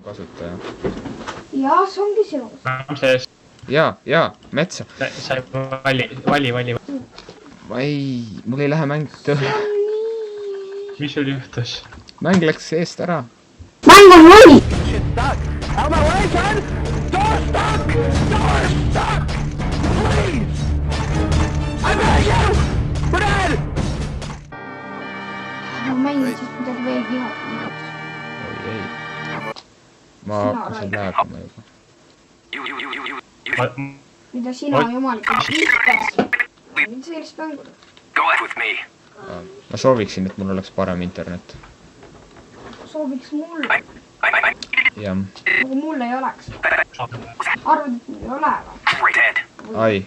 kasutaja. Jaa, see ongi sinu. Jaa, metsa. Sa vali. Ei, mul ei lähe mäng tõle. Mis sul juhtus? Mäng läks eest ära. Mäng on vali! Ma mängisin midagi veel head. Oi ei. Ma hakkasin lähedama juba. Mida sina jumalikult viitas. Mind sellist mängu. Ma sooviksin, et mul oleks parem internet. Sooviks mulle. Jah. Nagu mul ei oleks. Arvad, et mul ei ole või? Ai.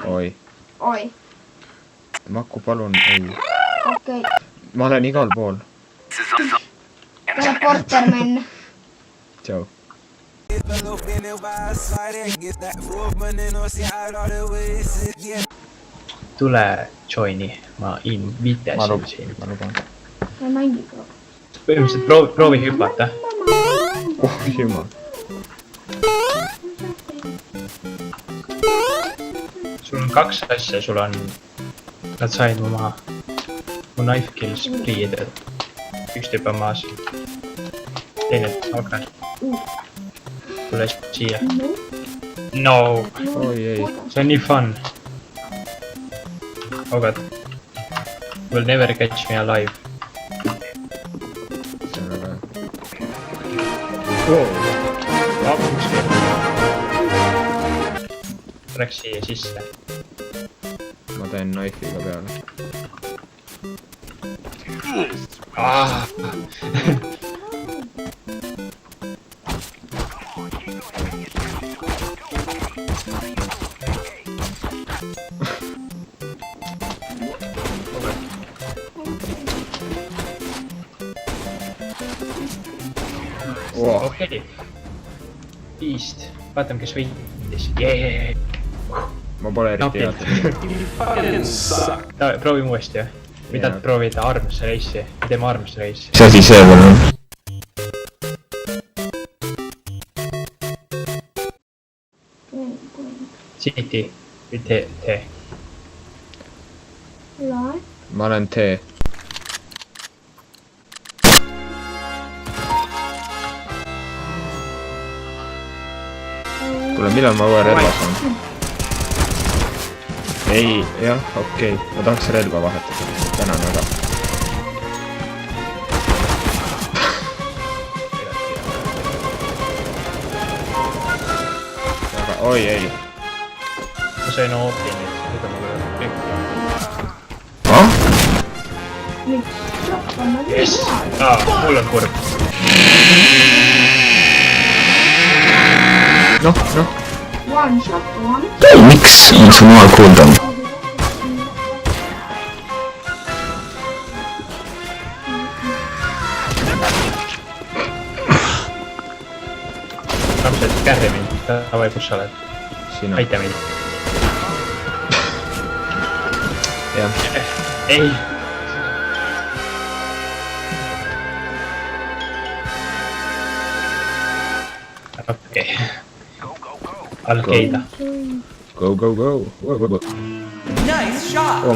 Oi. Oi. Maku, palun, ei. Okei. Ma olen igal pool. Teleportermen. Tšau. Tule joini, ma inviteesin siin. Ma luban. Ma ei mängi ka. Põhimõtteliselt proovi hüpata. Oh, jumal. Sul on 2 asja, sul on... Nad said mu maha. Mu knife kills pliided. Üks tüüp on maas. Teine aknas. Tule siia. No! Oi ei. See on nii fun. Oh god. Will never catch me alive. See on väga hea. Läks siia sisse. Ma teen knife'iga peale. Okei. Beast. Vaatame, kes võitis. Jeeeeee. Ma pole eriti head. Proovime uuesti, jah? Mida proovida Arms Race'i? Teeme Arms Race'i. Mis asi see veel on? City või T. Ma olen T. Kuule, millal ma uue relva saan? Ei, jah, okei. Ma tahaks relva vahetada. Tänan väga. Aga, oi ei. Ma sain oopi nüüd, mida ma kõik. Yes! Mul on kurb. Noh. One shot, one. Miks on su maal kuulda? Ramsed, kärri mind. Tavai, kus sa oled? Sina. Aita mind. Jah. Ei. Okei. Al-Qaeda. Go.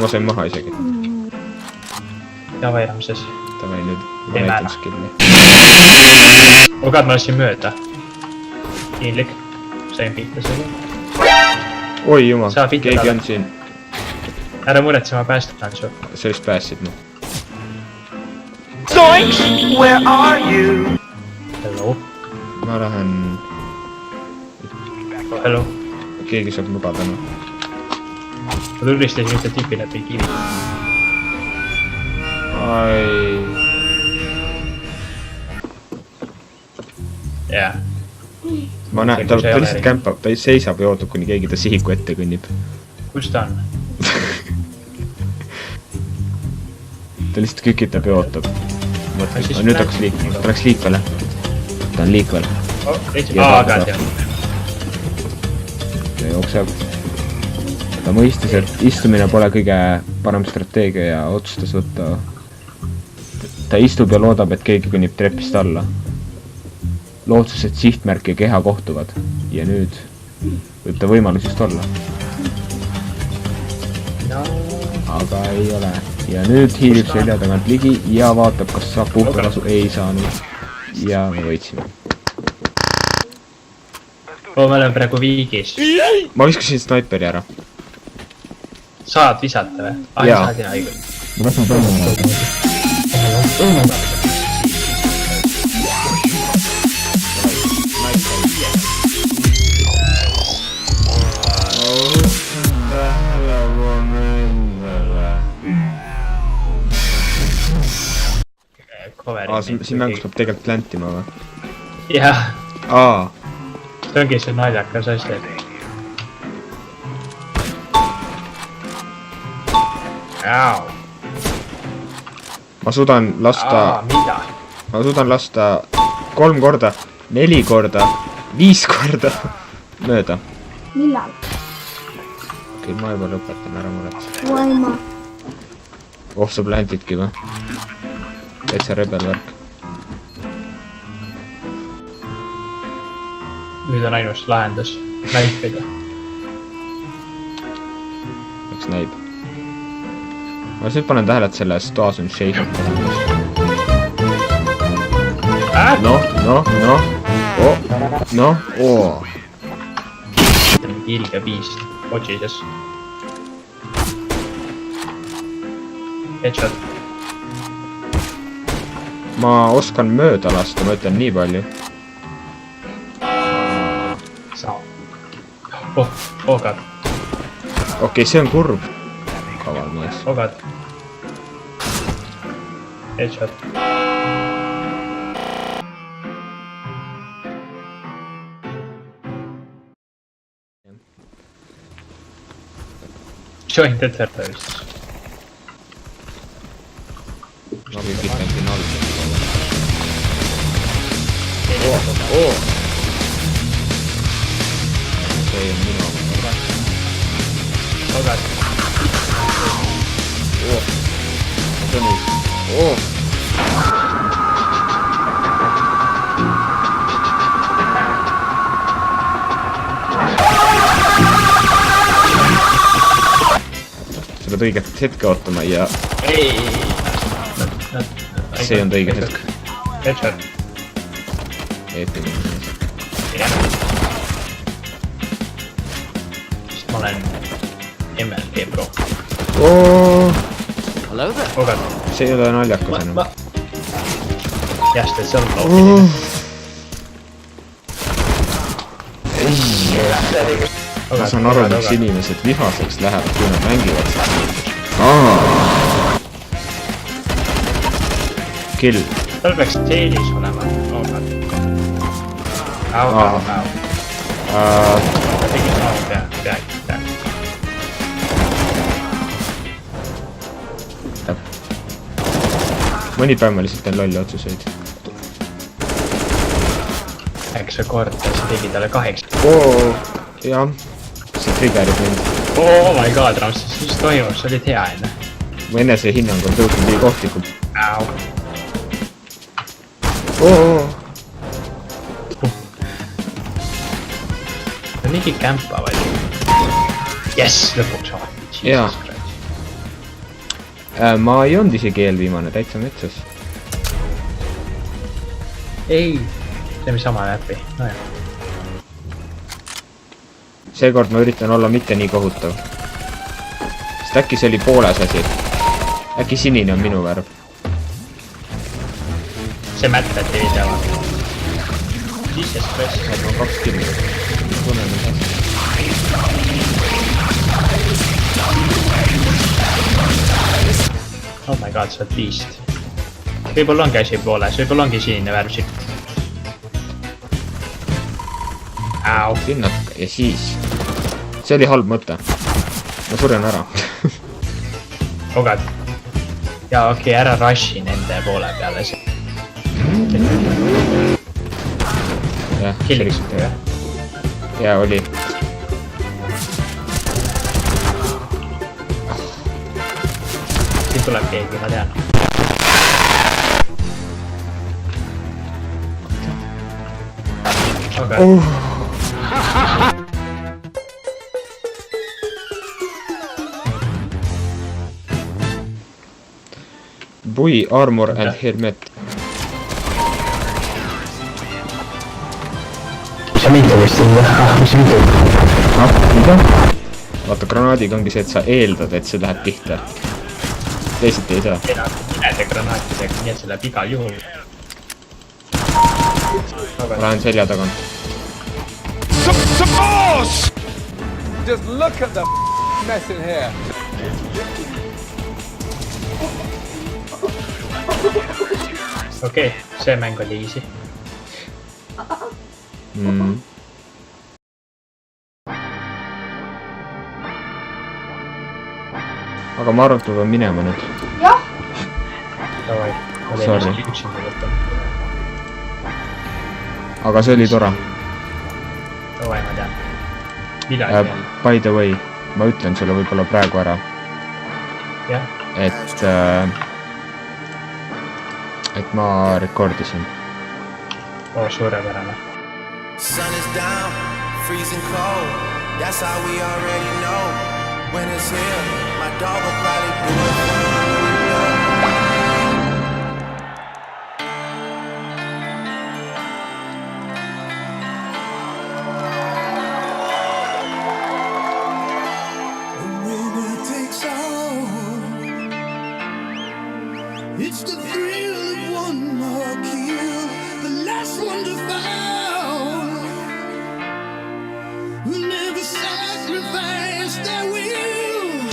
Ma sain maha isegi. Tavai, Ramses. Tavai nüüd. Ma Teeme näitan ära. skill'i. Ogad, ma lasin mööda. Hiinlik. Sain pihta selle. Oi jumal, Saa pihta keegi talle. on siin. Ära muretse, ma päästan su. Sa vist päästsid mu. Hello. Ma lähen... Hello. Keegi saab lubada, noh. Ma tulistasin ühte tipi läbi kivi. Ai... Jaa. Ma näen, ta lihtsalt kämpab, ta seisab ja ootab, kuni keegi ta sihiku ette kõnnib. Kus ta on? Ta lihtsalt kükitab ja ootab. Nüüd hakkas liikvele. Ta läks liikvele. Ta on liikvel. Aga tead. Ta jookseb. Ta mõistis, et istumine pole kõige parem strateegia ja otsustas võtta. Ta istub ja loodab, et keegi kõnnib trepist alla. lootuses, et sihtmärk ja keha kohtuvad. Ja nüüd võib ta võimalus just olla. no Aga ei ole. Ja nüüd hiilib selja tagant ligi ja vaatab, kas saab puhkatasu. Ei saanud. Ja me võitsime. me oleme praegu viigis. Ma viskasin snaiperi ära. Saad visata või? Ai, Jaa. saad ja õigus. ma tahtsin panna Siin mängus peab tegelikult plantima või? jah, Aa, see ongi see naljakas asi. ma suudan lasta, mida? ma suudan lasta 3 korda, 4 korda, 5 korda mööda. millal? Okei, ma juba lõpetan ära muretse. Vaima. Oh, sa plantidki või? Täitsa rebel värk. nüüd on ainus lahendus. Näipida. Eks näib. Ma nüüd panen tähele, et selles toas on shake. Noh. Ilge piist. Otsises. Headshot. Ma oskan mööda lasta, ma ütlen nii palju. Saa. Ogad. Okei, see on kurb. Kaval mees. Ogad. Headshot. Join the terrorists. Ma võin kitan siin all. See on minu oma. Ogad. See on uus. Sa pead õiget hetke ootama ja Ei. see on õige hetk. Headshot. Eepiline mees. Sest ma olen MLG pro. Ogad. See ei ole naljakas enam. Jäst, et see on loogiline. Ma saan aru, miks inimesed vihaseks lähevad, kui nad mängivad. Kill. Tal peaks teilis olema. Ogad. Au. Ta tegi sama peaaegu. Mõni päev ma lihtsalt teen lolli otsuseid. Äkki see kord, see tegi talle 8. Jah, see triggerib mind. Oh my god, Rams, mis toimub, sa olid hea enne. Mu enesehinnang on tõusnud nii kohtlikult. Au. Ta mingi kämpa või? Jess, lõpuks ometi. Jaa. Ma ei olnud isegi eelviimane, täitsa metsas. Ei, teeme sama läbi. No jah. Seekord ma üritan olla mitte nii kohutav. Sest äkki see oli pooles asi. Äkki sinine on minu värv. See mättati video. Jesus Christ. Ma on 2 killi. Tunnen mis asja. Oh my god, sa oled viist. Võib-olla ongi asi pooles, võib-olla ongi sinine värv siin. Au. Sinna ja siis. See oli halb mõte. Ma suren ära. Ogad. Ja okei, ära rushi nende poole peale. Jah, Killiksite või? ja oli. Siin tuleb keegi, ma tean. aga Bui, armor and helmet. mis sa mind tõesti on? Mis sa mind tõesti? Mida? Vaata, granaadiga ongi see, et sa eeldad, et see läheb pihta. Teisiti ei saa. minede granaatidega, nii et see läheb igal juhul. Lähen selja tagant. Just look at the mess in here. Okei, see mäng oli easy. Aga ma arvan, et ma pean minema nüüd. jah, Davai, ma teen Sorry. isegi üksinda võtta. Aga see oli tore. Davai, ma tean. Midagi on. By the way, ma ütlen sulle võib-olla praegu ära, Jah, et ma rekordisin. Suurepärane. Sun is down, freezing cold. That's how we already know. When it's here, my dog will probably do it for me. The winner takes all. It's the thrill of one more kill, the last one to fall. Who never sacrifice their will.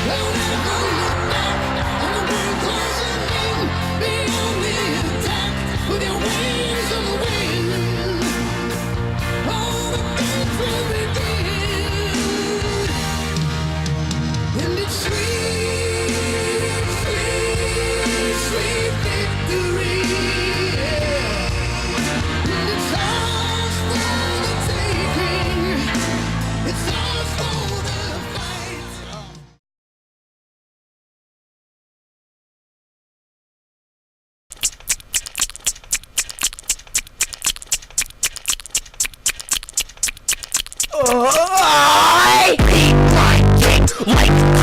Don't ever look back on the world closing in. Beyond the attack with your wings on the wind. All the things will begin. And it's sweet, sweet, sweet victory. And it's ours for the taking. It's ours for the fight. I eat my dick like